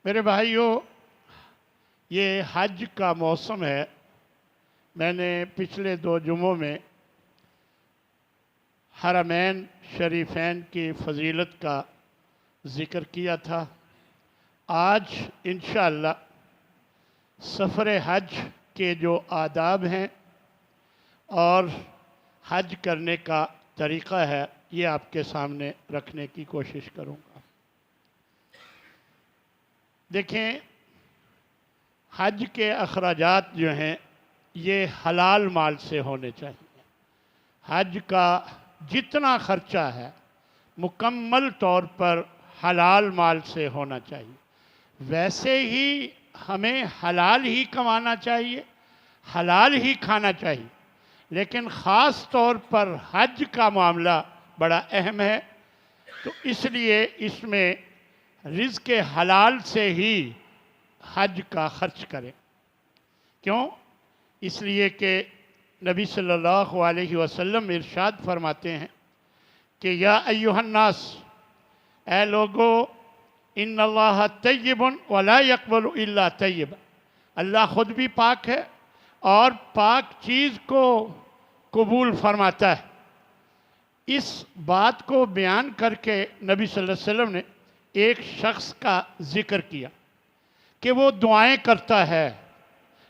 میرے بھائیوں، یہ حج کا موسم ہے۔ میں نے پچھلے 2 جمعوں میں حرمین شریفین کی فضیلت کا ذکر کیا تھا۔ آج انشاءاللہ سفر حج کے جو آداب ہیں اور حج کرنے کا طریقہ ہے، یہ آپ کے سامنے رکھنے کی کوشش کروں گا۔ دیکھیں، حج کے اخراجات جو ہیں یہ حلال مال سے ہونے چاہیے۔ حج کا جتنا خرچہ ہے مکمل طور پر حلال مال سے ہونا چاہیے۔ ویسے ہی ہمیں حلال ہی کمانا چاہیے، حلال ہی کھانا چاہیے، لیکن خاص طور پر حج کا معاملہ بڑا اہم ہے، تو اس لیے اس میں رزق حلال سے ہی حج کا خرچ کریں۔ کیوں؟ اس لیے کہ نبی صلی اللہ علیہ وسلم ارشاد فرماتے ہیں کہ یا ایھا الناس، اے لوگو، ان اللہ طیب ولا یقبل الا طیب، اللہ خود بھی پاک ہے اور پاک چیز کو قبول فرماتا ہے۔ اس بات کو بیان کر کے نبی صلی اللہ علیہ وسلم نے ایک شخص کا ذکر کیا کہ وہ دعائیں کرتا ہے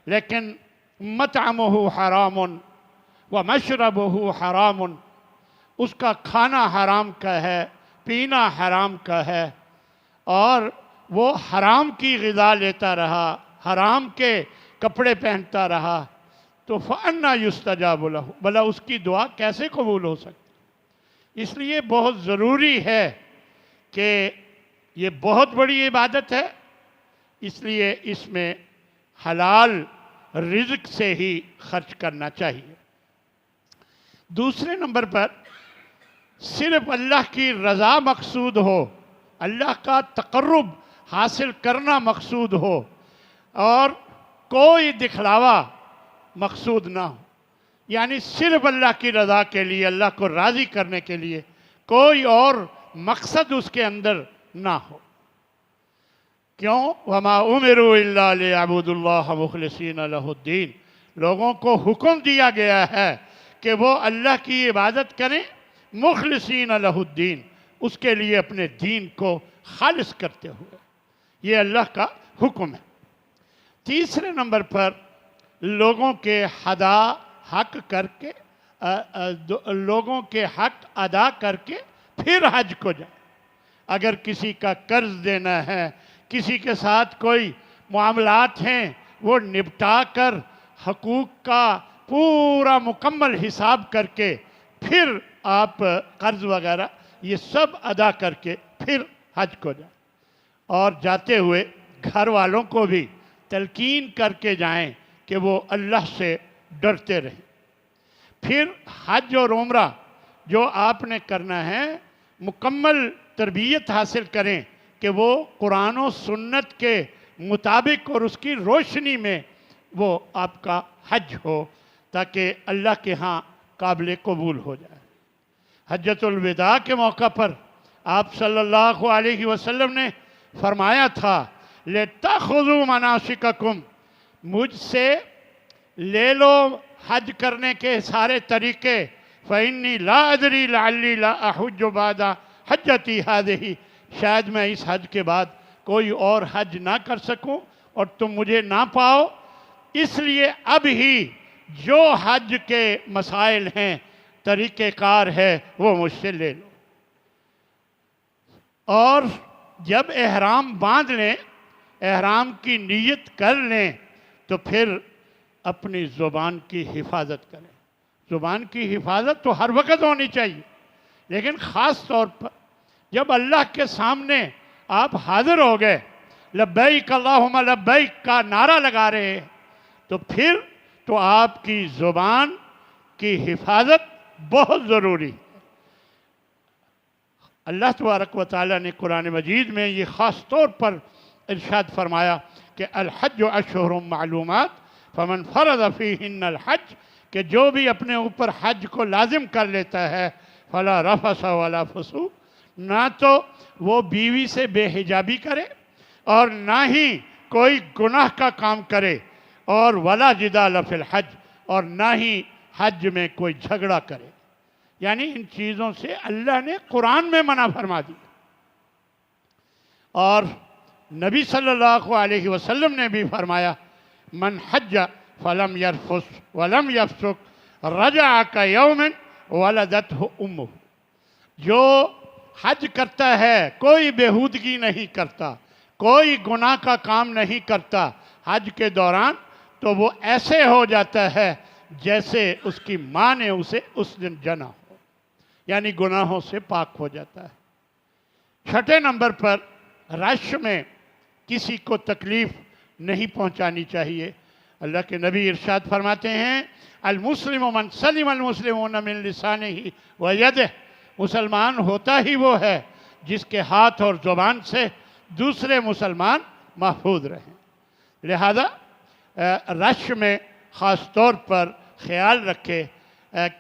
لیکن مطعمہ حرام ومشربہ حرام، اس کا کھانا حرام کا ہے، پینا حرام کا ہے، اور وہ حرام کی غذا لیتا رہا، حرام کے کپڑے پہنتا رہا، تو فَأَنَّا يُسْتَجَابُ لَهُ، بھلا اس کی دعا کیسے قبول ہو سکتی؟ اس لیے بہت ضروری ہے کہ یہ بہت بڑی عبادت ہے، اس لیے اس میں حلال رزق سے ہی خرچ کرنا چاہیے۔ دوسرے نمبر پر صرف اللہ کی رضا مقصود ہو، اللہ کا تقرب حاصل کرنا مقصود ہو، اور کوئی دکھلاوا مقصود نہ ہو، یعنی صرف اللہ کی رضا کے لیے، اللہ کو راضی کرنے کے لیے کوئی اور مقصد اس کے اندر نہ ہو۔ کیوں؟ وَمَا أُمِرُوا إِلَّا لِيَعْبُدُوا اللَّهَ مُخْلِصِينَ لَهُ الدِّينَ، لوگوں کو حکم دیا گیا ہے کہ وہ اللہ کی عبادت کریں مخلصین لہ الدین، اس کے لیے اپنے دین کو خالص کرتے ہوئے۔ یہ اللہ کا حکم ہے۔ تیسرے نمبر پر لوگوں کے حق ادا کر کے پھر حج کو جائیں۔ اگر کسی کا قرض دینا ہے، کسی کے ساتھ کوئی معاملات ہیں، وہ نپٹا کر حقوق کا پورا مکمل حساب کر کے پھر آپ قرض وغیرہ یہ سب ادا کر کے پھر حج کو جائیں، اور جاتے ہوئے گھر والوں کو بھی تلقین کر کے جائیں کہ وہ اللہ سے ڈرتے رہیں۔ پھر حج اور عمرہ جو آپ نے کرنا ہے مکمل تربیت حاصل کریں کہ وہ قرآن و سنت کے مطابق اور اس کی روشنی میں وہ آپ کا حج ہو، تاکہ اللہ کے ہاں قابل قبول ہو جائے۔ حجۃ الوداع کے موقع پر آپ صلی اللہ علیہ وسلم نے فرمایا تھا لِتَأْخُذُوا مَنَاسِكَكُمْ، مجھ سے لے لو حج کرنے کے سارے طریقے، فَإِنِّي لَا أَدْرِي لَعَلِّي لَا أَحُجُّ بَعْدَ حَجَّتِي هَذِهِ، شاید میں اس حج کے بعد کوئی اور حج نہ کر سکوں اور تم مجھے نہ پاؤ، اس لیے اب ہی جو حج کے مسائل ہیں، طریقہ کار ہے، وہ مجھ سے لے لو۔ اور جب احرام باندھ لیں، احرام کی نیت کر لیں، تو پھر اپنی زبان کی حفاظت کریں۔ زبان کی حفاظت تو ہر وقت ہونی چاہیے، لیکن خاص طور پر جب اللہ کے سامنے آپ حاضر ہو گئے، لبیک اللہم لبیک کا نعرہ لگا رہے ہیں، تو پھر تو آپ کی زبان کی حفاظت بہت ضروری ہے۔ اللہ تبارک و تعالیٰ نے قرآن مجید میں یہ خاص طور پر ارشاد فرمایا کہ الحج اشہر معلومات فمن فرض فیہن الحج، کہ جو بھی اپنے اوپر حج کو لازم کر لیتا ہے فلا رفث ولا فسوق، نہ تو وہ بیوی سے بے حجابی کرے، اور نہ ہی کوئی گناہ کا کام کرے، اور ولا جدال فی الحج، اور نہ ہی حج میں کوئی جھگڑا کرے۔ یعنی ان چیزوں سے اللہ نے قرآن میں منع فرما دی، اور نبی صلی اللہ علیہ وسلم نے بھی فرمایا من حج فلم یرفث ولم یفسق رجع کیوم ولدتہ امہ، جو حج کرتا ہے کوئی بےہودگی نہیں کرتا، کوئی گناہ کا کام نہیں کرتا حج کے دوران، تو وہ ایسے ہو جاتا ہے جیسے اس کی ماں نے اسے اس دن جنا ہو، یعنی گناہوں سے پاک ہو جاتا ہے۔ چھٹے نمبر پر رش میں کسی کو تکلیف نہیں پہنچانی چاہیے۔ اللہ کے نبی ارشاد فرماتے ہیں المسلم من سلم المسلمون من لسانہ ویدہ، مسلمان ہوتا ہی وہ ہے جس کے ہاتھ اور زبان سے دوسرے مسلمان محفوظ رہیں۔ لہذا رش میں خاص طور پر خیال رکھے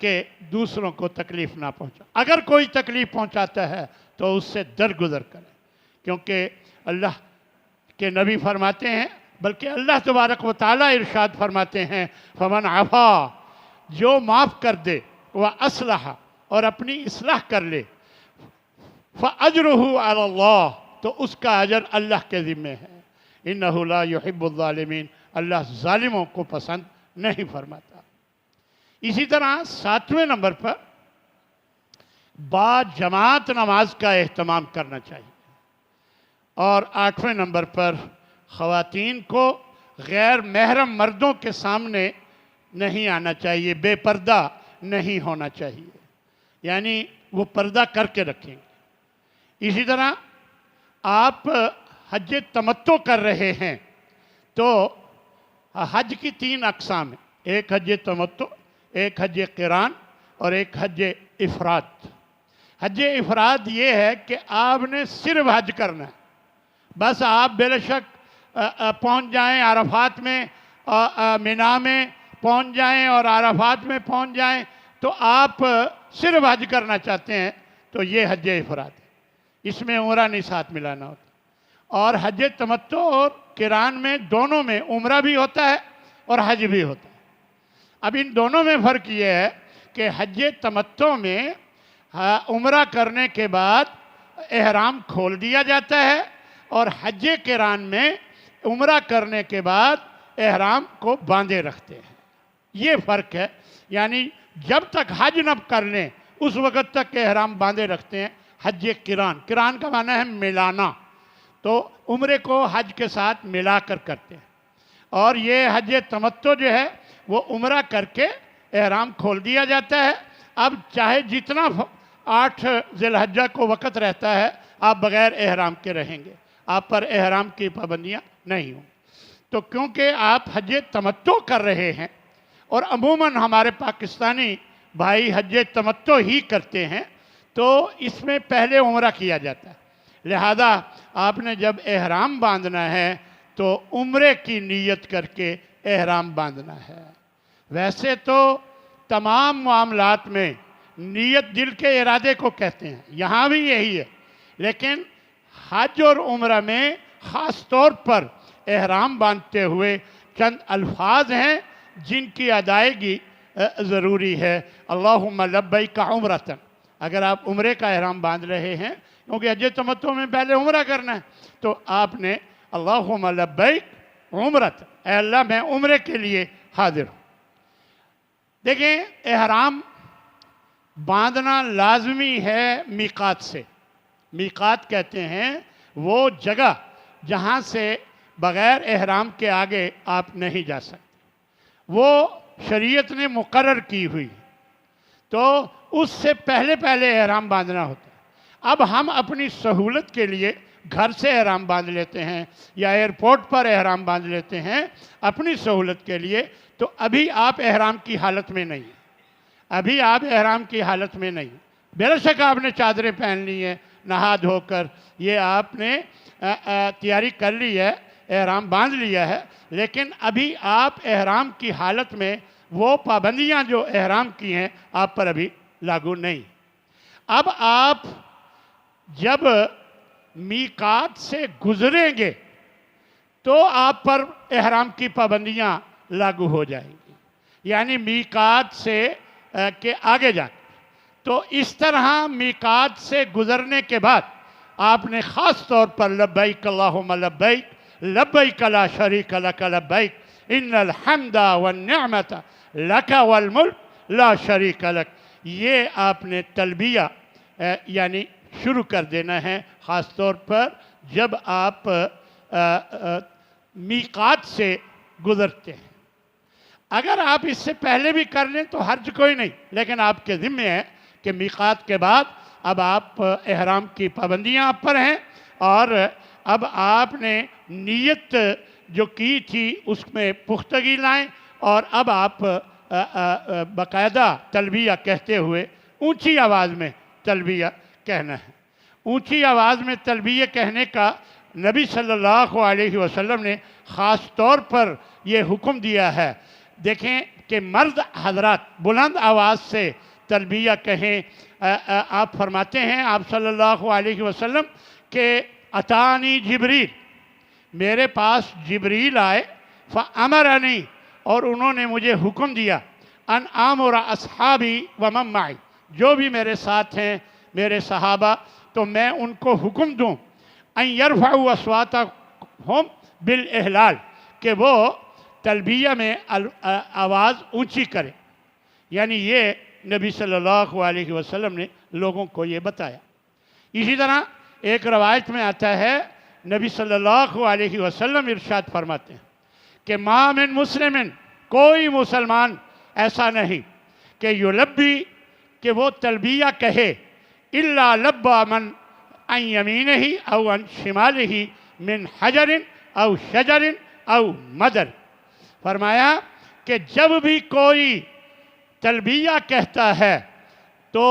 کہ دوسروں کو تکلیف نہ پہنچا، اگر کوئی تکلیف پہنچاتا ہے تو اس سے درگزر کرے، کیونکہ اللہ کے نبی فرماتے ہیں، بلکہ اللہ تبارک و تعالیٰ ارشاد فرماتے ہیں فمن عفا، جو معاف کر دے، وَأَصْلَحَ، اور اپنی اصلاح کر لے، فَأَجْرُهُ عَلَى اللَّهِ، تو اس کا اجر اللہ کے ذمہ ہے۔ إِنَّهُ لَا يُحِبُّ الظَّالِمِينَ، اللہ ظالموں کو پسند نہیں فرماتا۔ اسی طرح 7ویں نمبر پر با جماعت نماز کا اہتمام کرنا چاہیے، اور 8ویں نمبر پر خواتین کو غیر محرم مردوں کے سامنے نہیں آنا چاہیے، بے پردہ نہیں ہونا چاہیے، یعنی وہ پردہ کر کے رکھیں گے۔ اسی طرح آپ حج تمتع کر رہے ہیں تو حج کی 3 اقسام ہیں، ایک حج تمتع، ایک حج قران اور ایک حج افراد۔ حج افراد یہ ہے کہ آپ نے صرف حج کرنا ہے، بس آپ بے شک پہنچ جائیں عرفات میں، مینا میں پہنچ جائیں اور عرفات میں پہنچ جائیں تو آپ صرف حج کرنا چاہتے ہیں تو یہ حج افراد ہے، اس میں عمرہ نہیں ساتھ ملانا ہوتا۔ اور حج تمتع اور قران میں دونوں میں عمرہ بھی ہوتا ہے اور حج بھی ہوتا ہے۔ اب ان دونوں میں فرق یہ ہے کہ حج تمتع میں عمرہ کرنے کے بعد احرام کھول دیا جاتا ہے، اور حج قران میں عمرہ کرنے کے بعد احرام کو باندھے رکھتے ہیں۔ یہ فرق ہے، یعنی جب تک حج نہ کر لیں اس وقت تک احرام باندھے رکھتے ہیں۔ حج قران، قران کا معنی ہے ملانا، تو عمرے کو حج کے ساتھ ملا کر کرتے ہیں، اور یہ حج تمتع جو ہے وہ عمرہ کر کے احرام کھول دیا جاتا ہے۔ اب چاہے جتنا 8 ذی الحجہ کو وقت رہتا ہے آپ بغیر احرام کے رہیں گے، آپ پر احرام کی پابندیاں نہیں ہوں۔ تو کیونکہ آپ حج تمتع کر رہے ہیں، اور عموماً ہمارے پاکستانی بھائی حج تمتع ہی کرتے ہیں، تو اس میں پہلے عمرہ کیا جاتا ہے، لہذا آپ نے جب احرام باندھنا ہے تو عمرے کی نیت کر کے احرام باندھنا ہے۔ ویسے تو تمام معاملات میں نیت دل کے ارادے کو کہتے ہیں، یہاں بھی یہی ہے، لیکن حج اور عمرہ میں خاص طور پر احرام باندھتے ہوئے چند الفاظ ہیں جن کی ادائیگی ضروری ہے۔ اللہم لبیک عمرۃ، اگر آپ عمرے کا احرام باندھ رہے ہیں، کیونکہ حج تمتع میں پہلے عمرہ کرنا ہے، تو آپ نے اللہم لبیک عمرۃ، اے اللہ میں عمرے کے لیے حاضر ہوں۔ دیکھیں احرام باندھنا لازمی ہے میقات سے۔ میقات کہتے ہیں وہ جگہ جہاں سے بغیر احرام کے آگے آپ نہیں جا سکتے، وہ شریعت نے مقرر کی ہوئی، تو اس سے پہلے احرام باندھنا ہوتا ہے۔ اب ہم اپنی سہولت کے لیے گھر سے احرام باندھ لیتے ہیں یا ایئرپورٹ پر احرام باندھ لیتے ہیں اپنی سہولت کے لیے، تو ابھی آپ احرام کی حالت میں نہیں، ابھی آپ احرام کی حالت میں نہیں۔ بے شک آپ نے چادریں پہن لی ہیں، نہا دھو کر یہ آپ نے تیاری کر لی ہے، احرام باندھ لیا ہے، لیکن ابھی آپ احرام کی حالت میں وہ پابندیاں جو احرام کی ہیں آپ پر ابھی لاگو نہیں۔ اب آپ جب میقات سے گزریں گے تو آپ پر احرام کی پابندیاں لاگو ہو جائیں گی، یعنی میقات سے کے آگے جا کے۔ تو اس طرح میقات سے گزرنے کے بعد آپ نے خاص طور پر لبیک اللہم لبیک لبیک لا شریک لک لبیک ان الحمد والنعمت لک والملک لا شریک لک، یہ آپ نے تلبیہ یعنی شروع کر دینا ہے، خاص طور پر جب آپ میقات سے گزرتے ہیں۔ اگر آپ اس سے پہلے بھی کر لیں تو حرج کوئی نہیں، لیکن آپ کے ذمہ ہے کہ میقات کے بعد اب آپ احرام کی پابندیاں آپ پر ہیں، اور اب آپ نے نیت جو کی تھی اس میں پختگی لائیں، اور اب آپ باقاعدہ تلبیہ کہتے ہوئے اونچی آواز میں تلبیہ کہنا ہے۔ اونچی آواز میں تلبیہ کہنے کا نبی صلی اللہ علیہ وسلم نے خاص طور پر یہ حکم دیا ہے۔ دیکھیں کہ مرد حضرات بلند آواز سے تلبیہ کہیں۔ آپ فرماتے ہیں آپ صلی اللہ علیہ وسلم کہ اتانی جبریل، میرے پاس جبریل آئے، فامرنی، اور انہوں نے مجھے حکم دیا، ان آمر اصحابی ومن معی، جو بھی میرے ساتھ ہیں میرے صحابہ، تو میں ان کو حکم دوں ان یرفعوا اصواتہم بالاحلال، کہ وہ تلبیہ میں آواز اونچی کرے، یعنی یہ نبی صلی اللہ علیہ وسلم نے لوگوں کو یہ بتایا۔ اسی طرح ایک روایت میں آتا ہے نبی صلی اللہ علیہ وسلم ارشاد فرماتے ہیں کہ ما من مسلم، کوئی مسلمان ایسا نہیں کہ یلبی، کہ وہ تلبیہ کہے، الا لبا من عن یمینہ او عن شمالہ من حجر او شجر او مدر۔ فرمایا کہ جب بھی کوئی تلبیہ کہتا ہے تو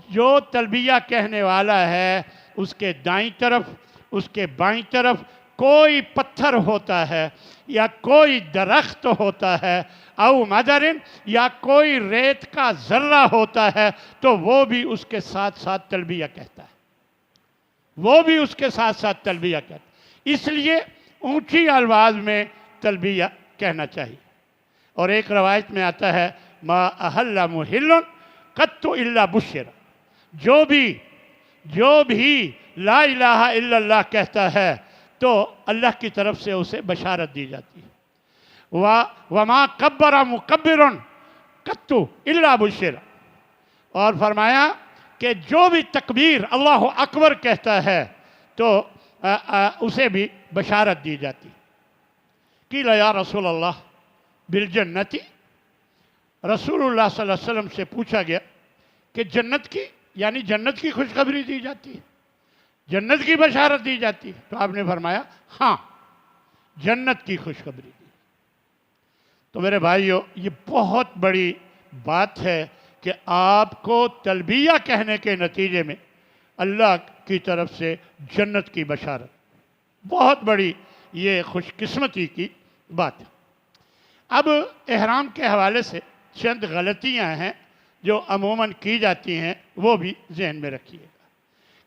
جو تلبیہ کہنے والا ہے اس کے دائیں طرف، اس کے بائیں طرف کوئی پتھر ہوتا ہے یا کوئی درخت ہوتا ہے، او مدرن، یا کوئی ریت کا ذرہ ہوتا ہے، تو وہ بھی اس کے ساتھ ساتھ تلبیہ کہتا ہے، وہ بھی اس کے ساتھ ساتھ تلبیہ کہتا ہے۔ اس لیے اونچی آواز میں تلبیہ کہنا چاہیے۔ اور ایک روایت میں آتا ہے ما احل محل قط الا بشر، جو بھی لا الہ الا اللہ کہتا ہے تو اللہ کی طرف سے اسے بشارت دی جاتی ہے۔ وما کبر مکبر قط الا بشر، اور فرمایا کہ جو بھی تکبیر اللہ اکبر کہتا ہے تو اسے بھی بشارت دی جاتی۔ قیل یا رسول اللہ بالجنتی، رسول اللہ صلی اللہ علیہ وسلم سے پوچھا گیا کہ جنت کی، یعنی جنت کی خوشخبری دی جاتی ہے، جنت کی بشارت دی جاتی ہے؟ تو آپ نے فرمایا ہاں، جنت کی خوشخبری دی۔ تو میرے بھائیو، یہ بہت بڑی بات ہے کہ آپ کو تلبیہ کہنے کے نتیجے میں اللہ کی طرف سے جنت کی بشارت، بہت بڑی یہ خوش قسمتی کی بات ہے۔ اب احرام کے حوالے سے چند غلطیاں ہیں جو عموماً کی جاتی ہیں، وہ بھی ذہن میں رکھیے گا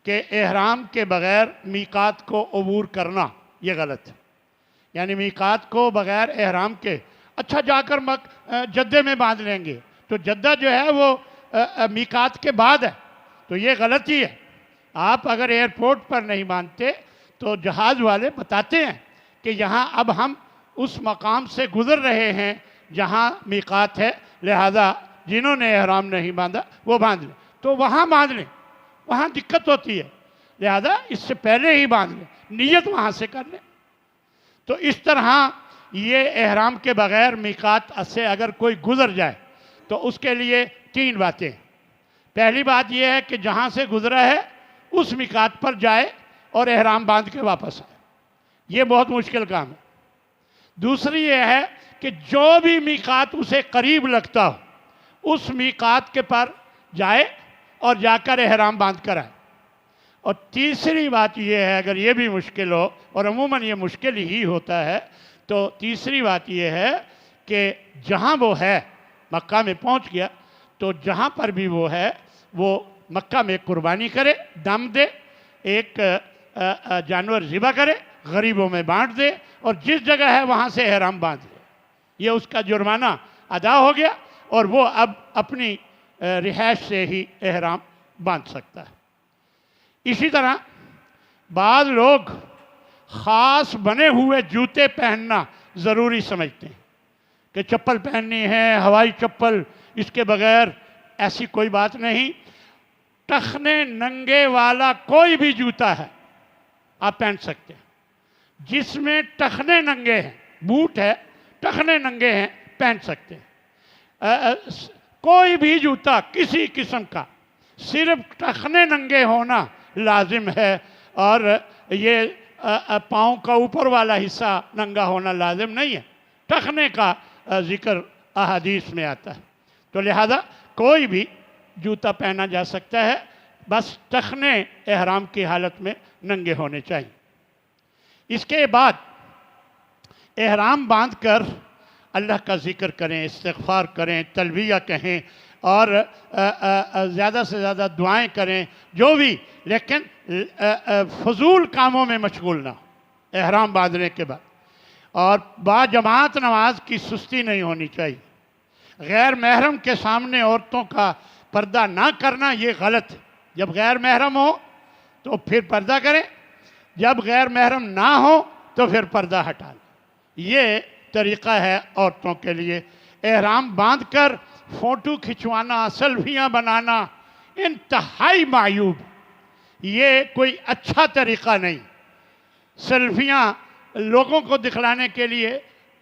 کہ احرام کے بغیر میقات کو عبور کرنا یہ غلط ہے، یعنی میقات کو بغیر احرام کے، اچھا جا کر جدہ میں باندھ لیں گے تو جدہ جو ہے وہ میقات کے بعد ہے، تو یہ غلطی ہے۔ آپ اگر ایئرپورٹ پر نہیں باندھتے تو جہاز والے بتاتے ہیں کہ یہاں اب ہم اس مقام سے گزر رہے ہیں جہاں میقات ہے، لہذا جنہوں نے احرام نہیں باندھا وہ باندھ لیں، تو وہاں باندھ لیں، وہاں دقت ہوتی ہے، لہذا اس سے پہلے ہی باندھ لیں، نیت وہاں سے کر لیں۔ تو اس طرح یہ احرام کے بغیر میقات سے اگر کوئی گزر جائے تو اس کے لیے 3 باتیں۔ پہلی بات یہ ہے کہ جہاں سے گزرا ہے اس میقات پر جائے اور احرام باندھ کے واپس آئے، یہ بہت مشکل کام ہے۔ دوسری یہ ہے کہ جو بھی میقات اسے قریب لگتا ہو اس میقات کے پر جائے اور جا کر احرام باندھ کر آئے۔ اور تیسری بات یہ ہے، اگر یہ بھی مشکل ہو، اور عموماً یہ مشکل ہی ہوتا ہے، تو تیسری بات یہ ہے کہ جہاں وہ ہے، مکہ میں پہنچ گیا تو جہاں پر بھی وہ ہے وہ مکہ میں قربانی کرے، دم دے، ایک جانور ذبح کرے، غریبوں میں بانٹ دے اور جس جگہ ہے وہاں سے احرام باندھ لے. یہ اس کا جرمانہ ادا ہو گیا اور وہ اب اپنی رہائش سے ہی احرام باندھ سکتا ہے. اسی طرح بعض لوگ خاص بنے ہوئے جوتے پہننا ضروری سمجھتے ہیں کہ چپل پہننی ہے، ہوائی چپل، اس کے بغیر ایسی کوئی بات نہیں. ٹخنے ننگے والا کوئی بھی جوتا ہے آپ پہن سکتے ہیں. جس میں ٹخنے ننگے ہیں، بوٹ ہے ٹخنے ننگے ہیں، پہن سکتے ہیں. کوئی بھی جوتا کسی قسم کا، صرف ٹخنے ننگے ہونا لازم ہے اور یہ پاؤں کا اوپر والا حصہ ننگا ہونا لازم نہیں ہے. ٹخنے کا ذکر احادیث میں آتا ہے. تو لہذا کوئی بھی جوتا پہنا جا سکتا ہے، بس ٹخنے احرام کی حالت میں ننگے ہونے چاہیے. اس کے بعد احرام باندھ کر اللہ کا ذکر کریں، استغفار کریں، تلبیہ کہیں اور زیادہ سے زیادہ دعائیں کریں، جو بھی، لیکن فضول کاموں میں مشغول نہ ہو احرام باندھنے کے بعد. اور باجماعت نماز کی سستی نہیں ہونی چاہیے. غیر محرم کے سامنے عورتوں کا پردہ نہ کرنا یہ غلط ہے. جب غیر محرم ہو تو پھر پردہ کریں، جب غیر محرم نہ ہو تو پھر پردہ ہٹا لیں. یہ طریقہ ہے عورتوں کے لیے. احرام باندھ کر فوٹو کھنچوانا، سیلفیاں بنانا انتہائی معیوب. یہ کوئی اچھا طریقہ نہیں. سیلفیاں لوگوں کو دکھلانے کے لیے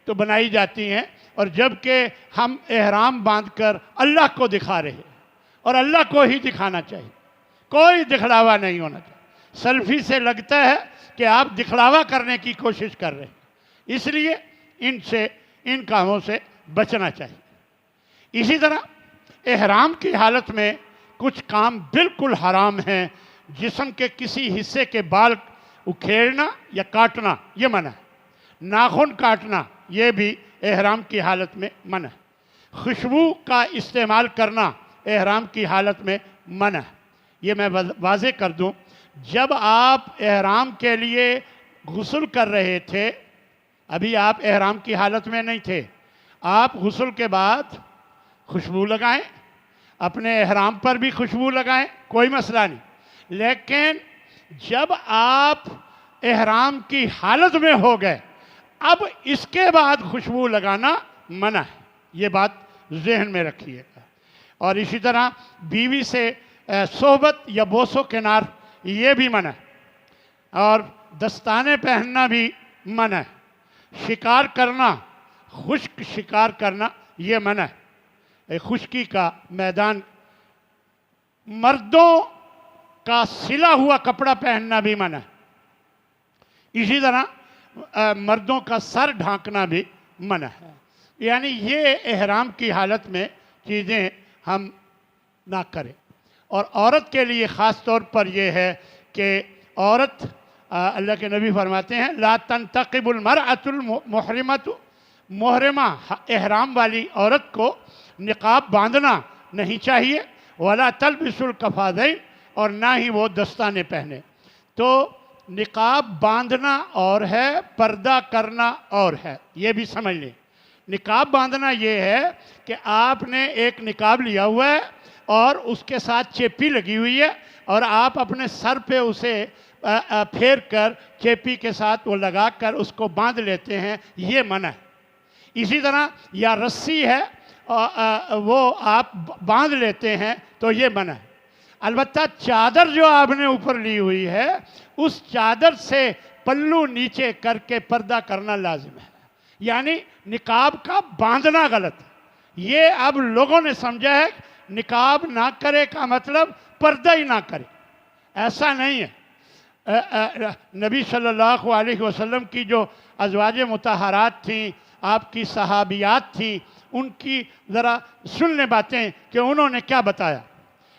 تو بنائی جاتی ہیں، اور جبکہ ہم احرام باندھ کر اللہ کو دکھا رہے ہیں اور اللہ کو ہی دکھانا چاہیے. کوئی دکھلاوا نہیں ہونا چاہیے. سیلفی سے لگتا ہے کہ آپ دکھلاوا کرنے کی کوشش کر رہے ہیں. اس لیے ان کاموں سے بچنا چاہیے. اسی طرح احرام کی حالت میں کچھ کام بالکل حرام ہیں. جسم کے کسی حصے کے بال اکھیڑنا یا کاٹنا یہ منع ہے. ناخن کاٹنا یہ بھی احرام کی حالت میں منع ہے. خوشبو کا استعمال کرنا احرام کی حالت میں منع ہے. یہ میں واضح کر دوں، جب آپ احرام کے لیے غسل کر رہے تھے، ابھی آپ احرام کی حالت میں نہیں تھے، آپ غسل کے بعد خوشبو لگائیں، اپنے احرام پر بھی خوشبو لگائیں، کوئی مسئلہ نہیں. لیکن جب آپ احرام کی حالت میں ہو گئے، اب اس کے بعد خوشبو لگانا منع ہے. یہ بات ذہن میں رکھیے گا. اور اسی طرح بیوی سے صحبت یا بوس و کنار یہ بھی منع ہے. اور دستانے پہننا بھی منع ہے. شکار کرنا، خشک شکار کرنا یہ منع ہے. خشکی کا میدان. مردوں کا سلا ہوا کپڑا پہننا بھی منع ہے. اسی طرح مردوں کا سر ڈھانکنا بھی منع ہے. یعنی یہ احرام کی حالت میں چیزیں ہم نہ کریں. اور عورت کے لیے خاص طور پر یہ ہے کہ عورت، اللہ کے نبی فرماتے ہیں لا تنتقب المرأة المحرمۃ، محرمہ احرام والی عورت کو نقاب باندھنا نہیں چاہیے. ولا تلبس القفازین، اور نہ ہی وہ دستانے پہنے. تو نقاب باندھنا اور ہے، پردہ کرنا اور ہے. یہ بھی سمجھ لیں. نقاب باندھنا یہ ہے کہ آپ نے ایک نقاب لیا ہوا ہے اور اس کے ساتھ چیپی لگی ہوئی ہے اور آپ اپنے سر پہ اسے پھیر کر چیپی کے ساتھ وہ لگا کر اس کو باندھ لیتے ہیں، یہ منع ہے. اسی طرح یا رسی ہے وہ آپ باندھ لیتے ہیں تو یہ منع ہے. البتہ چادر جو آپ نے اوپر لی ہوئی ہے اس چادر سے پلو نیچے کر کے پردہ کرنا لازم ہے. یعنی نقاب کا باندھنا غلط ہے. یہ اب لوگوں نے سمجھا ہے نقاب نہ کرے کا مطلب پردہ ہی نہ کرے. ایسا نہیں ہے. نبی صلی اللہ علیہ وسلم کی جو ازواج مطہرات تھیں، آپ کی صحابیات تھیں، ان کی ذرا سن لیں باتیں کہ انہوں نے کیا بتایا.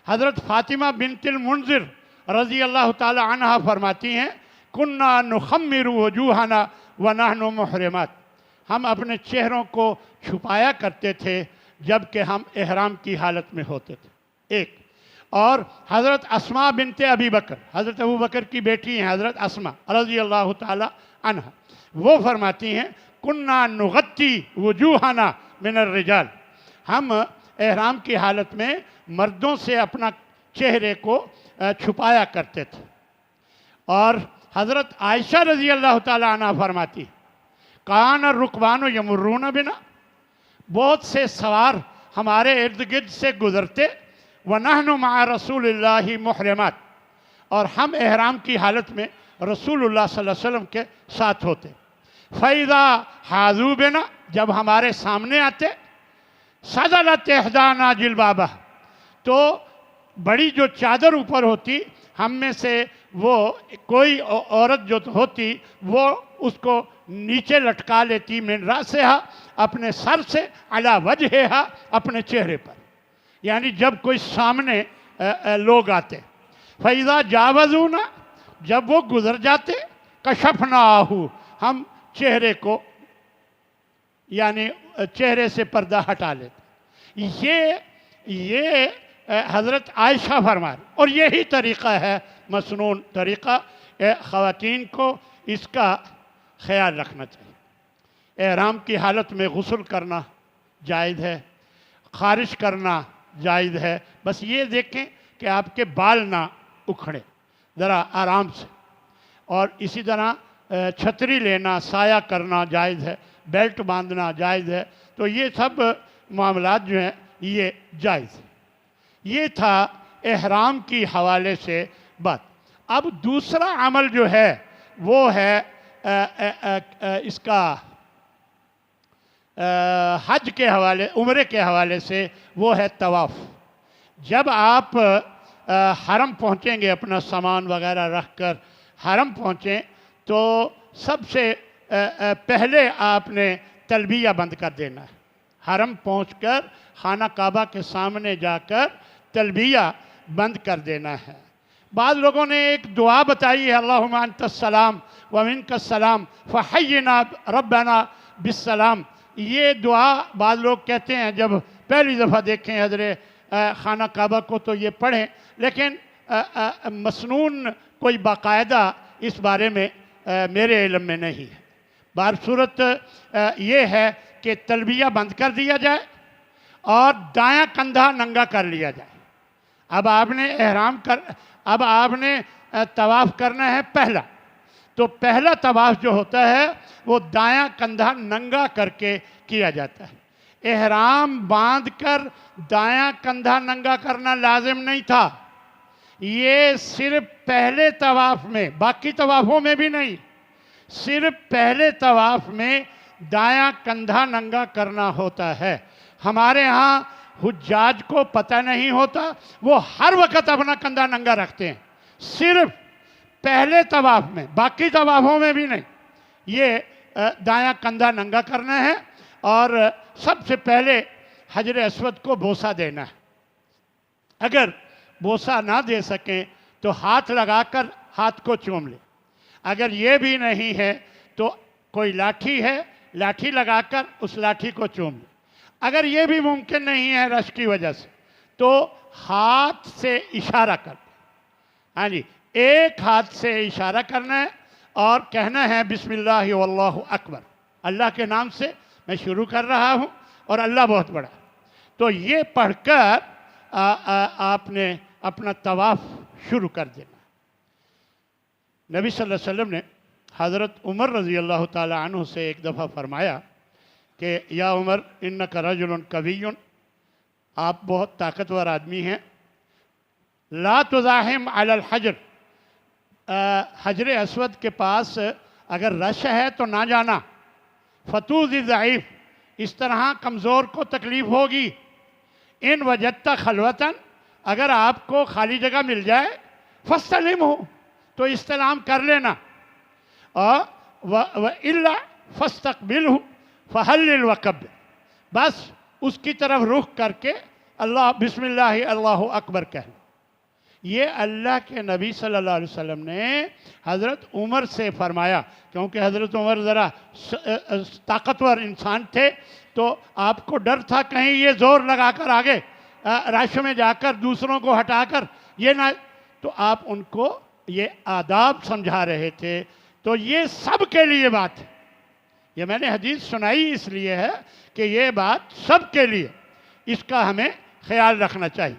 حضرت فاطمہ بنت المنذر رضی اللہ تعالی عنہ فرماتی ہیں کننا نخمر وجوہنا ونحن محرمات، ہم اپنے چہروں کو چھپایا کرتے تھے جب کہ ہم احرام کی حالت میں ہوتے تھے. ایک اور حضرت اسما بنت ابی بکر، حضرت ابو بکر کی بیٹی ہیں حضرت اسما رضی اللہ تعالی عنہ، وہ فرماتی ہیں کننا نغتی وجوہنا من الرجال، ہم احرام کی حالت میں مردوں سے اپنا چہرے کو چھپایا کرتے تھے۔ اور حضرت عائشہ رضی اللہ تعالی عنہ فرماتی کان الرکبان یمرون بنا، بہت سے سوار ہمارے ارد گرد سے گزرتے، وَنَحْنُ مَعَ رَسُولِ اللَّهِ مُحْرِمَاتٍ، اور ہم احرام کی حالت میں رسول اللہ صلی اللہ علیہ وسلم کے ساتھ ہوتے۔ فَإِذَا حَاذُوا بِنَا، جب ہمارے سامنے آتے، سَدَلَتْ إِحْدَانَا جِلْبَابَهَا، تو بڑی جو چادر اوپر ہوتی ہم میں سے وہ کوئی عورت جو ہوتی وہ اس کو نیچے لٹکا لیتی، من رأسہا، اپنے سر سے، علی وجہہا، اپنے چہرے پر، یعنی جب کوئی سامنے لوگ آتے۔ فَإِذَا جَاوَزُونَا، جب وہ گزر جاتے، کشفناہو، ہم چہرے کو یعنی چہرے سے پردہ ہٹا لیتے۔ یہ حضرت عائشہ فرمائے، اور یہی طریقہ ہے مسنون طریقہ، خواتین کو اس کا خیال رکھنا چاہیے۔ احرام کی حالت میں غسل کرنا جائز ہے، خارش کرنا جائز ہے، بس یہ دیکھیں کہ آپ کے بال نہ اکھڑے، ذرا آرام سے، اور اسی طرح چھتری لینا، سایہ کرنا جائز ہے، بیلٹ باندھنا جائز ہے، تو یہ سب معاملات جو ہیں یہ جائز ہے۔ یہ تھا احرام کی حوالے سے بات۔ اب دوسرا عمل جو ہے وہ ہے اس کا حج کے حوالے، عمرے کے حوالے سے، وہ ہے طواف۔ جب آپ حرم پہنچیں گے، اپنا سامان وغیرہ رکھ کر حرم پہنچیں، تو سب سے پہلے آپ نے تلبیہ بند کر دینا ہے۔ حرم پہنچ کر خانہ کعبہ کے سامنے جا کر تلبیہ بند کر دینا ہے۔ بعض لوگوں نے ایک دعا بتائی ہے، اللہم انت السلام ومنک السلام فحینا ربنا بالسلام، یہ دعا بعض لوگ کہتے ہیں جب پہلی دفعہ دیکھیں حضرت خانہ کعبہ کو تو یہ پڑھیں، لیکن مسنون کوئی باقاعدہ اس بارے میں میرے علم میں نہیں ہے۔ بہرصورت یہ ہے کہ تلبیہ بند کر دیا جائے اور دایاں کندھا ننگا کر لیا جائے۔ اب آپ نے طواف کرنا ہے پہلا، تو پہلا طواف جو ہوتا ہے وہ دایاں کندھا ننگا کر کے کیا جاتا ہے۔ احرام باندھ کر دایاں کندھا ننگا کرنا لازم نہیں تھا، یہ صرف پہلے طواف میں، باقی طوافوں میں بھی نہیں، صرف پہلے طواف میں دایاں کندھا ننگا کرنا ہوتا ہے۔ ہمارے ہاں حجاج کو پتہ نہیں ہوتا، وہ ہر وقت اپنا کندھا ننگا رکھتے ہیں، صرف پہلے طواف میں، باقی طوافوں میں بھی نہیں۔ یہ دایاں کندھا ننگا کرنا ہے، اور سب سے پہلے حجر اسود کو بوسہ دینا ہے۔ اگر بوسہ نہ دے سکیں تو ہاتھ لگا کر ہاتھ کو چوم لیں۔ اگر یہ بھی نہیں ہے تو کوئی لاٹھی ہے، لاٹھی لگا کر اس لاٹھی کو چوم لیں۔ اگر یہ بھی ممکن نہیں ہے رش کی وجہ سے تو ہاتھ سے اشارہ کر دیں۔ ہاں جی، ایک ہاتھ سے اشارہ کرنا ہے اور کہنا ہے بسم اللہ واللہ اکبر، اللہ کے نام سے میں شروع کر رہا ہوں اور اللہ بہت بڑا ہے۔ تو یہ پڑھ کر آپ نے اپنا طواف شروع کر دینا۔ نبی صلی اللہ علیہ وسلم نے حضرت عمر رضی اللہ تعالی عنہ سے ایک دفعہ فرمایا کہ یا عمر انک رجل قوی، آپ بہت طاقتور آدمی ہیں، لا تزاحم علی الحجر، حجر اسود کے پاس اگر رش ہے تو نہ جانا، فتوذی ضعیف، اس طرح کمزور کو تکلیف ہوگی، ان وجدت خلوتاً، اگر آپ کو خالی جگہ مل جائے، فاستلمہ، تو استلام کر لینا، وَإِلَّا فَاسْتَقْبِلْهُ فَحَلِّلْ وَكَبِّرْ، بس اس کی طرف رخ کر کے اللہ بسم اللہ اللہ اکبر کہنا۔ یہ اللہ کے نبی صلی اللہ علیہ وسلم نے حضرت عمر سے فرمایا، کیونکہ حضرت عمر ذرا طاقتور انسان تھے، تو آپ کو ڈر تھا کہیں یہ زور لگا کر آگے رش میں جا کر دوسروں کو ہٹا کر یہ نہ، تو آپ ان کو یہ آداب سمجھا رہے تھے. تو یہ سب کے لیے بات ہے. یہ میں نے حدیث سنائی اس لیے ہے کہ یہ بات سب کے لیے، اس کا ہمیں خیال رکھنا چاہیے.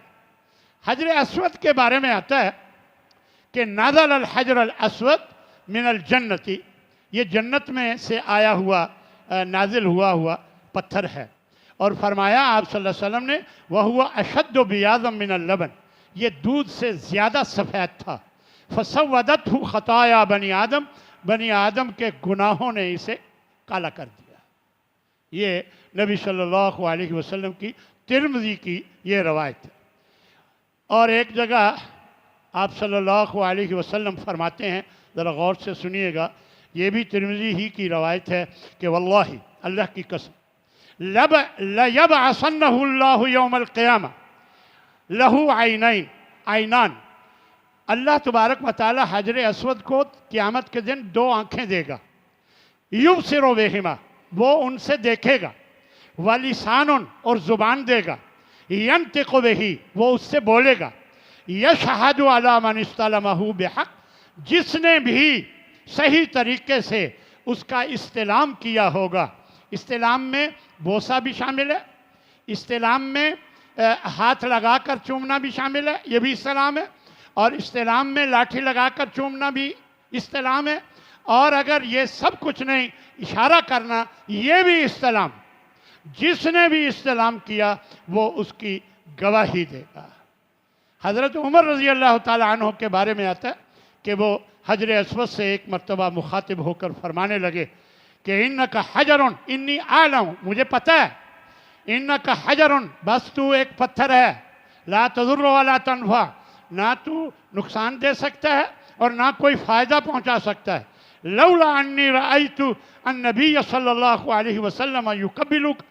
حجر اسود کے بارے میں آتا ہے کہ نازل الحجر الاسود من الجنتی، یہ جنت میں سے آیا ہوا نازل ہوا پتھر ہے. اور فرمایا آپ صلی اللہ علیہ وسلم نے وَهُوَ أَشَدُّ بِيَاضًا مِنَ اللَّبَنِ، یہ دودھ سے زیادہ سفید تھا. فَسَوَّدَتْهُ خَطَايَا بنی آدم، بنی آدم کے گناہوں نے اسے کالا کر دیا. یہ نبی صلی اللہ علیہ وسلم کی ترمذی کی یہ روایت ہے. اور ایک جگہ آپ صلی اللہ علیہ وسلم فرماتے ہیں، ذرا غور سے سنیے گا، یہ بھی ترمذی ہی کی روایت ہے کہ واللہ، اللہ کی قسم، لَيَبْعَثَنَّهُ اللَّهُ يَوْمَ الْقِيَامَةِ لَهُ عَيْنَانِ، اللہ تبارک و تعالی حجر اسود کو قیامت کے دن دو آنکھیں دے گا. یبصر بہما، وہ ان سے دیکھے گا. وَلِسَانٌ، اور زبان دے گا. يَنْطِقُ بِهِ، وہ اس سے بولے گا. يَشْهَدُ عَلَى مَنِ اسْتَلَمَهُ بِحَقٍّ، جس نے بھی صحیح طریقے سے اس کا استلام کیا ہوگا. استلام میں بوسہ بھی شامل ہے، استلام میں ہاتھ لگا کر چومنا بھی شامل ہے، یہ بھی استلام ہے. اور استلام میں لاٹھی لگا کر چومنا بھی استلام ہے. اور اگر یہ سب کچھ نہیں، اشارہ کرنا، یہ بھی استلام. جس نے بھی استلام کیا وہ اس کی گواہی دے گا. حضرت عمر رضی اللہ تعالیٰ عنہ کے بارے میں آتا ہے کہ وہ حجر اسود سے ایک مرتبہ مخاطب ہو کر فرمانے لگے کہ انکا حجرن انی اعلم، مجھے پتہ ہے، انکا حجرن، بس تو ایک پتھر ہے، لا تضر ولا تنفع، نہ تو نقصان دے سکتا ہے اور نہ کوئی فائدہ پہنچا سکتا ہے. لولا انی رأیت النبی صلی اللہ علیہ وسلم یقبلک،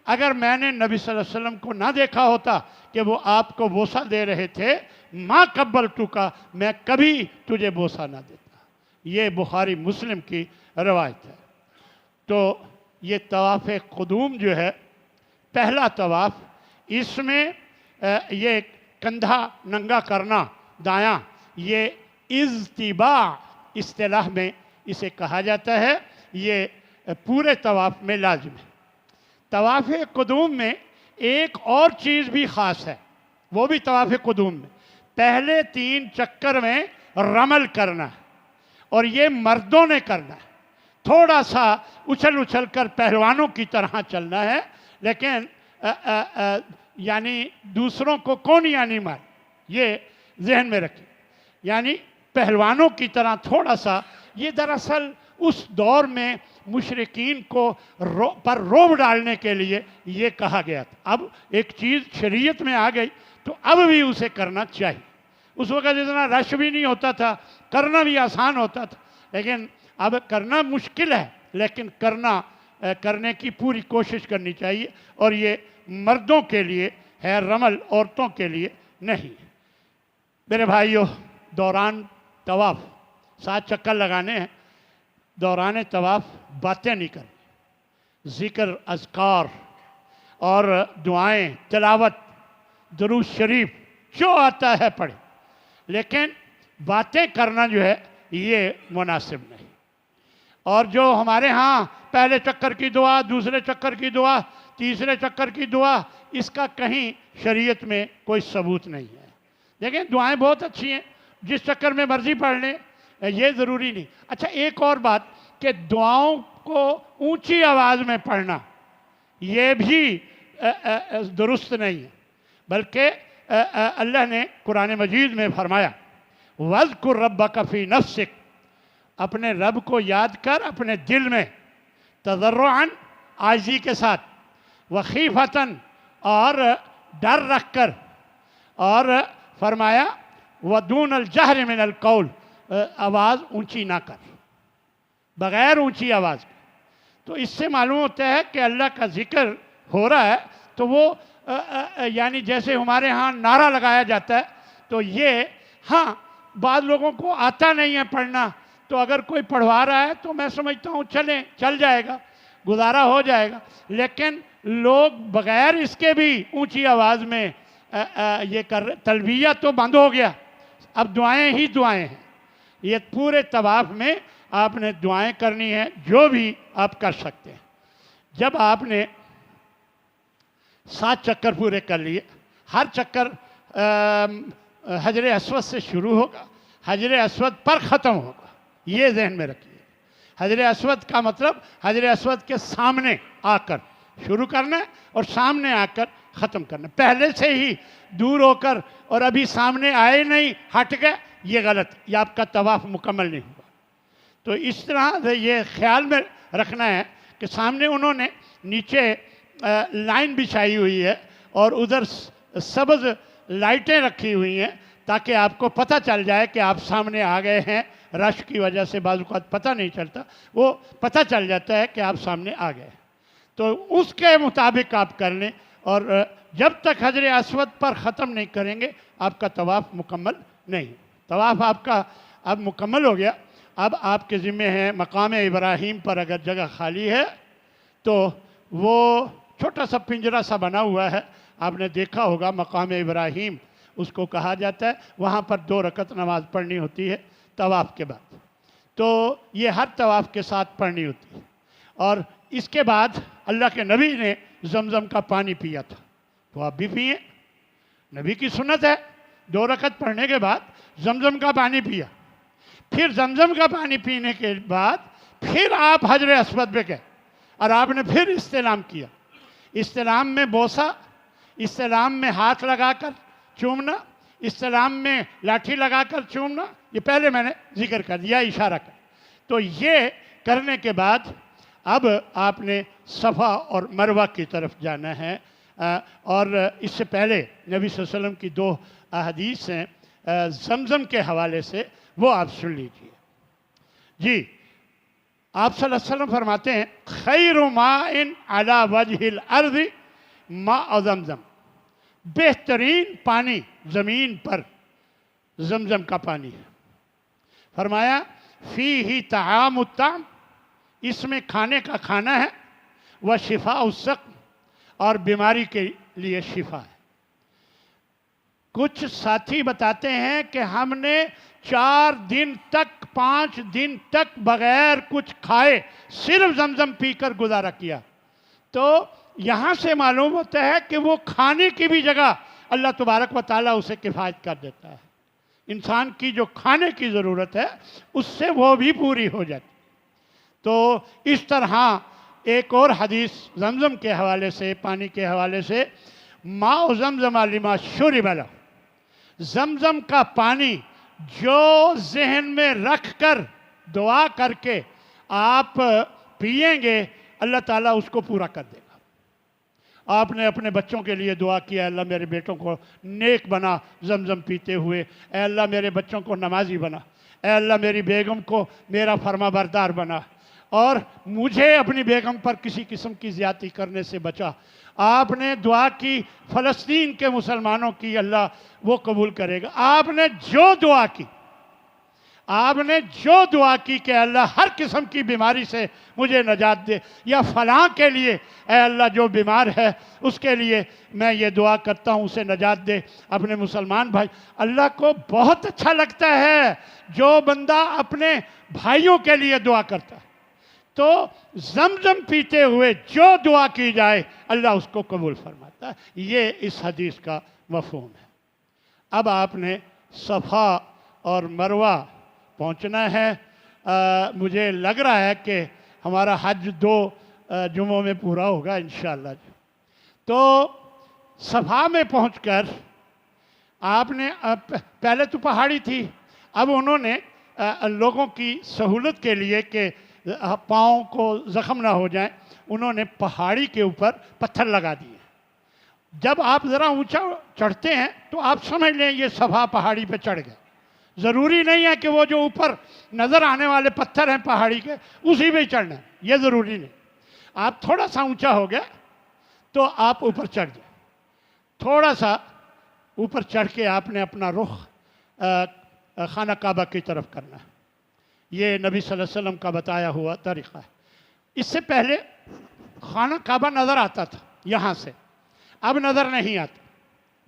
اگر میں نے نبی صلی اللہ علیہ وسلم کو نہ دیکھا ہوتا کہ وہ آپ کو بوسہ دے رہے تھے، ما قبلتک، میں کبھی تجھے بوسہ نہ دیتا. یہ بخاری مسلم کی روایت ہے. تو یہ طواف قدوم جو ہے، پہلا طواف، اس میں یہ کندھا ننگا کرنا دایاں، یہ اضطباع اصطلاح میں اسے کہا جاتا ہے. یہ پورے طواف میں لازم ہے. طواف قدوم میں ایک اور چیز بھی خاص ہے، وہ بھی طواف قدوم میں پہلے 3 چکر میں رمل کرنا ہے، اور یہ مردوں نے کرنا ہے. تھوڑا سا اچھل اچھل کر پہلوانوں کی طرح چلنا ہے، لیکن یعنی دوسروں کو کونیاں نہیں مار، یہ ذہن میں رکھیں. یعنی پہلوانوں کی طرح تھوڑا سا. یہ دراصل اس دور میں مشرکین کو پر روب ڈالنے کے لیے یہ کہا گیا تھا. اب ایک چیز شریعت میں آ گئی تو اب بھی اسے کرنا چاہیے. اس وقت اتنا رش بھی نہیں ہوتا تھا، کرنا بھی آسان ہوتا تھا، لیکن اب کرنا مشکل ہے، لیکن کرنے کی پوری کوشش کرنی چاہیے. اور یہ مردوں کے لیے ہے رمل، عورتوں کے لیے نہیں. میرے بھائیو، دوران طواف 7 چکر لگانے ہیں. دوران طواف باتیں نہیں کرنی، ذکر، اذکار اور دعائیں، تلاوت، درود شریف جو آتا ہے پڑھیں، لیکن باتیں کرنا جو ہے یہ مناسب نہیں. اور جو ہمارے ہاں پہلے چکر کی دعا، دوسرے چکر کی دعا، تیسرے چکر کی دعا، اس کا کہیں شریعت میں کوئی ثبوت نہیں ہے. لیکن دعائیں بہت اچھی ہیں، جس چکر میں مرضی پڑھ لیں، یہ ضروری نہیں. اچھا، ایک اور بات کہ دعاؤں کو اونچی آواز میں پڑھنا یہ بھی درست نہیں ہے، بلکہ اللہ نے قرآن مجید میں فرمایا وَاذْكُرْ رَبَّكَ فِي نَفْسِكَ، اپنے رب کو یاد کر اپنے دل میں، تضرعاً، عاجزی کے ساتھ، وخیفتاً، اور ڈر رکھ کر، اور فرمایا وَدُونَ الْجَهْرِ مِنَ الْقَوْلِ، آواز اونچی نہ کر، بغیر اونچی آواز کے. تو اس سے معلوم ہوتا ہے کہ اللہ کا ذکر ہو رہا ہے تو وہ یعنی جیسے ہمارے ہاں نعرہ لگایا جاتا ہے، تو یہ ہاں بعض لوگوں کو آتا نہیں ہے پڑھنا، تو اگر کوئی پڑھوا رہا ہے تو میں سمجھتا ہوں چل جائے گا، گزارا ہو جائے گا. لیکن لوگ بغیر اس کے بھی اونچی آواز میں یہ کر رہے، تلبیہ تو بند ہو گیا، اب دعائیں ہی دعائیں ہیں۔ یہ پورے طواف میں آپ نے دعائیں کرنی ہیں، جو بھی آپ کر سکتے ہیں۔ جب آپ نے 7 چکر پورے کر لیے، ہر چکر حجر اسود سے شروع ہوگا، حجر اسود پر ختم ہوگا، یہ ذہن میں رکھیے۔ حجر اسود کا مطلب حجر اسود کے سامنے آ کر شروع کرنا ہے اور سامنے آ کر ختم کرنا ہے۔ پہلے سے ہی دور ہو کر اور ابھی سامنے آئے نہیں، ہٹ گئے، یہ غلط، یہ آپ کا طواف مکمل نہیں ہوا۔ تو اس طرح سے یہ خیال میں رکھنا ہے کہ سامنے انہوں نے نیچے لائن بچھائی ہوئی ہے اور ادھر سبز لائٹیں رکھی ہوئی ہیں تاکہ آپ کو پتہ چل جائے کہ آپ سامنے آ گئے ہیں۔ رش کی وجہ سے بعض اوقات پتہ نہیں چلتا، وہ پتہ چل جاتا ہے کہ آپ سامنے آ گئے ہیں۔ تو اس کے مطابق آپ کر لیں، اور جب تک حجر اسود پر ختم نہیں کریں گے آپ کا طواف مکمل نہیں۔ طواف آپ کا اب مکمل ہو گیا۔ اب آپ کے ذمہ ہے مقام ابراہیم پر اگر جگہ خالی ہے تو وہ چھوٹا سا پنجرا سا بنا ہوا ہے، آپ نے دیکھا ہوگا مقام ابراہیم اس کو کہا جاتا ہے، وہاں پر 2 رکعت نماز پڑھنی ہوتی ہے طواف کے بعد۔ تو یہ ہر طواف کے ساتھ پڑھنی ہوتی ہے۔ اور اس کے بعد اللہ کے نبی نے زمزم کا پانی پیا تھا، تو آپ بھی پئیں، نبی کی سنت ہے۔ 2 رکعت پڑھنے کے بعد زمزم کا پانی پیا، پھر زمزم کا پانی پینے کے بعد پھر آپ حجر اسود پہ گئے اور آپ نے پھر استلام کیا۔ استلام میں بوسہ، استلام میں ہاتھ لگا کر چومنا، استلام میں لاٹھی لگا کر چومنا، یہ پہلے میں نے ذکر کر دیا، اشارہ کر۔ تو یہ کرنے کے بعد اب آپ نے صفا اور مروہ کی طرف جانا ہے، اور اس سے پہلے نبی صلی اللہ علیہ وسلم کی 2 احادیث ہیں زمزم کے حوالے سے، وہ آپ سن لیجئے۔ جی، آپ صلی اللہ علیہ وسلم فرماتے ہیں خیر ماء علی وجہ الارض ماء زمزم، بہترین پانی زمین پر زمزم کا پانی ہے۔ فرمایا فیہ طعام الطعام، اس میں کھانے کا کھانا ہے، وشفاء السقم، اور بیماری کے لیے شفا ہے۔ کچھ ساتھی بتاتے ہیں کہ ہم نے 4 دن تک 5 دن تک بغیر کچھ کھائے صرف زمزم پی کر گزارا کیا، تو یہاں سے معلوم ہوتا ہے کہ وہ کھانے کی بھی جگہ اللہ تبارک و تعالیٰ اسے کفایت کر دیتا ہے۔ انسان کی جو کھانے کی ضرورت ہے اس سے وہ بھی پوری ہو جاتی۔ تو اس طرح ایک اور حدیث زمزم کے حوالے سے، پانی کے حوالے سے، ماء زمزم لما شرب لہ، زمزم کا پانی جو ذہن میں رکھ کر دعا کر کے آپ پئیں گے اللہ تعالیٰ اس کو پورا کر دے گا۔ آپ نے اپنے بچوں کے لیے دعا کیا، اللہ میرے بیٹوں کو نیک بنا زمزم پیتے ہوئے، اے اللہ میرے بچوں کو نمازی بنا، اے اللہ میری بیگم کو میرا فرما بردار بنا، اور مجھے اپنی بیگم پر کسی قسم کی زیادتی کرنے سے بچا۔ آپ نے دعا کی فلسطین کے مسلمانوں کی، اللہ وہ قبول کرے گا۔ آپ نے جو دعا کی، آپ نے جو دعا کی کہ اللہ ہر قسم کی بیماری سے مجھے نجات دے، یا فلاں کے لیے اے اللہ جو بیمار ہے اس کے لیے میں یہ دعا کرتا ہوں اسے نجات دے۔ اپنے مسلمان بھائی، اللہ کو بہت اچھا لگتا ہے جو بندہ اپنے بھائیوں کے لیے دعا کرتا ہے۔ تو زمزم پیتے ہوئے جو دعا کی جائے اللہ اس کو قبول فرماتا ہے۔ یہ اس حدیث کا مفہوم ہے۔ اب آپ نے صفا اور مروہ پہنچنا ہے۔ مجھے لگ رہا ہے کہ ہمارا حج 2 جمعوں میں پورا ہوگا انشاءاللہ۔ تو صفا میں پہنچ کر آپ نے، پہلے تو پہاڑی تھی، اب انہوں نے لوگوں کی سہولت کے لیے کہ پاؤں کو زخم نہ ہو جائیں، انہوں نے پہاڑی کے اوپر پتھر لگا دیے۔ جب آپ ذرا اونچا چڑھتے ہیں تو آپ سمجھ لیں یہ صفا پہاڑی پہ چڑھ گئے۔ ضروری نہیں ہے کہ وہ جو اوپر نظر آنے والے پتھر ہیں پہاڑی کے اسی پہ چڑھنا ہے، یہ ضروری نہیں۔ آپ تھوڑا سا اونچا ہو گیا تو آپ اوپر چڑھ جائیں، تھوڑا سا اوپر چڑھ کے آپ نے اپنا رخ خانہ کعبہ کی طرف کرنا ہے۔ یہ نبی صلی اللہ علیہ وسلم کا بتایا ہوا طریقہ ہے۔ اس سے پہلے خانہ کعبہ نظر آتا تھا یہاں سے، اب نظر نہیں آتا۔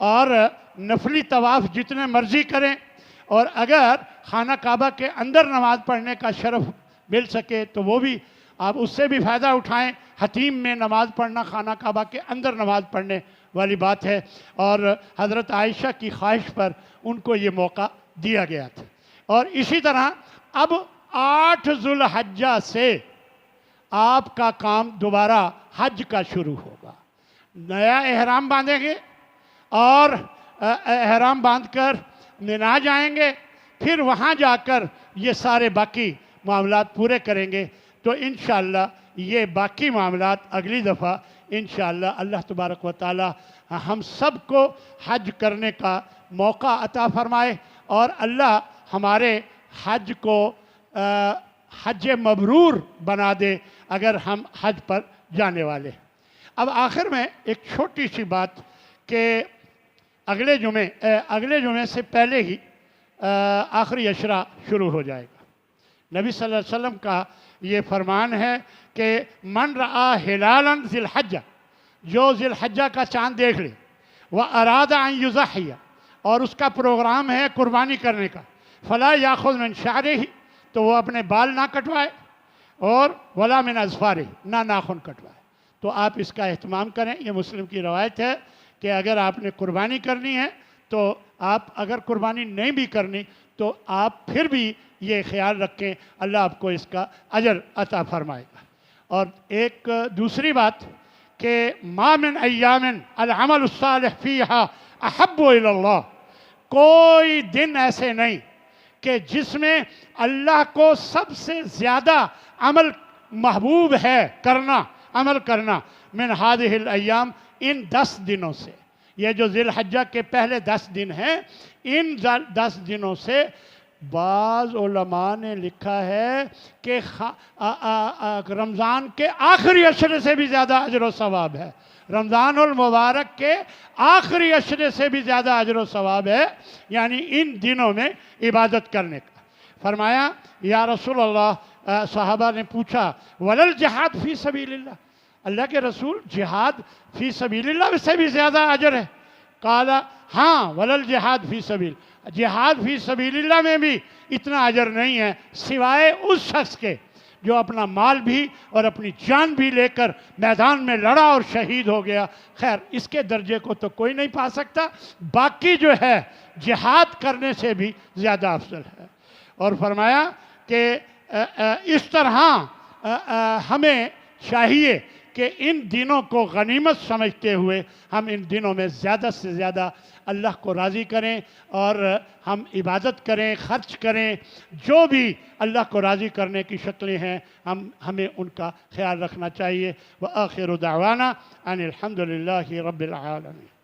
اور نفلی طواف جتنے مرضی کریں، اور اگر خانہ کعبہ کے اندر نماز پڑھنے کا شرف مل سکے تو وہ بھی آپ اس سے بھی فائدہ اٹھائیں۔ حتیم میں نماز پڑھنا خانہ کعبہ کے اندر نماز پڑھنے والی بات ہے، اور حضرت عائشہ کی خواہش پر ان کو یہ موقع دیا گیا تھا۔ اور اسی طرح اب 8 ذو الحجہ سے آپ کا کام دوبارہ حج کا شروع ہوگا۔ نیا احرام باندھیں گے اور احرام باندھ کر مینا جائیں گے، پھر وہاں جا کر یہ سارے باقی معاملات پورے کریں گے۔ تو انشاءاللہ یہ باقی معاملات اگلی دفعہ انشاءاللہ اللہ تبارک و تعالی ہم سب کو حج کرنے کا موقع عطا فرمائے، اور اللہ ہمارے حج کو حج مبرور بنا دے اگر ہم حج پر جانے والے۔ اب آخر میں ایک چھوٹی سی بات کہ اگلے جمعے سے پہلے ہی آخری عشرہ شروع ہو جائے گا۔ نبی صلی اللہ علیہ وسلم کا یہ فرمان ہے کہ من رآ ہلالا ذی الحجہ، جو ذی الحجہ کا چاند دیکھ لے، وَأَرَادَ أَن يُضَحِّيَ، اور اس کا پروگرام ہے قربانی کرنے کا، فَلَا يَأْخُذْ مِن شَعْرِهِ، تو وہ اپنے بال نہ کٹوائے، اور وَلَا مِنْ أَظْفَارِهِ، نہ ناخن کٹوائے۔ تو آپ اس کا اہتمام کریں۔ یہ مسلم کی روایت ہے کہ اگر آپ نے قربانی کرنی ہے تو آپ اگر قربانی نہیں بھی کرنی تو آپ پھر بھی یہ خیال رکھیں، اللہ آپ کو اس کا اجر عطا فرمائے گا۔ اور ایک دوسری بات کہ ما من ایام العمل الصالح فیہا احب الی اللہ، کوئی دن ایسے نہیں کہ جس میں اللہ کو سب سے زیادہ عمل محبوب ہے کرنا، عمل کرنا، من ہذہ الایام، ان 10 دنوں سے۔ یہ جو ذی الحجہ کے پہلے 10 دن ہیں، ان 10 دنوں سے بعض علماء نے لکھا ہے کہ رمضان کے آخری عشرے سے بھی زیادہ اجر و ثواب ہے، رمضان المبارک کے آخری عشرے سے بھی زیادہ اجر و ثواب ہے، یعنی ان دنوں میں عبادت کرنے کا۔ فرمایا یا رسول اللہ، صحابہ نے پوچھا ولل جہاد فی سبیل اللہ، اللہ کے رسول جہاد فی سبیل اللہ سے بھی زیادہ اجر ہے؟ قال ہاں ولل جہاد فی سبیل، جہاد فی سبیل اللہ میں بھی اتنا اجر نہیں ہے سوائے اس شخص کے جو اپنا مال بھی اور اپنی جان بھی لے کر میدان میں لڑا اور شہید ہو گیا۔ خیر اس کے درجے کو تو کوئی نہیں پا سکتا، باقی جو ہے جہاد کرنے سے بھی زیادہ افضل ہے۔ اور فرمایا کہ اس طرح ہمیں چاہیے کہ ان دنوں کو غنیمت سمجھتے ہوئے ہم ان دنوں میں زیادہ سے زیادہ اللہ کو راضی کریں اور ہم عبادت کریں، خرچ کریں، جو بھی اللہ کو راضی کرنے کی شکلیں ہیں ہمیں ان کا خیال رکھنا چاہیے۔ وآخر دعوانا ان الحمد للہ رب العالمین۔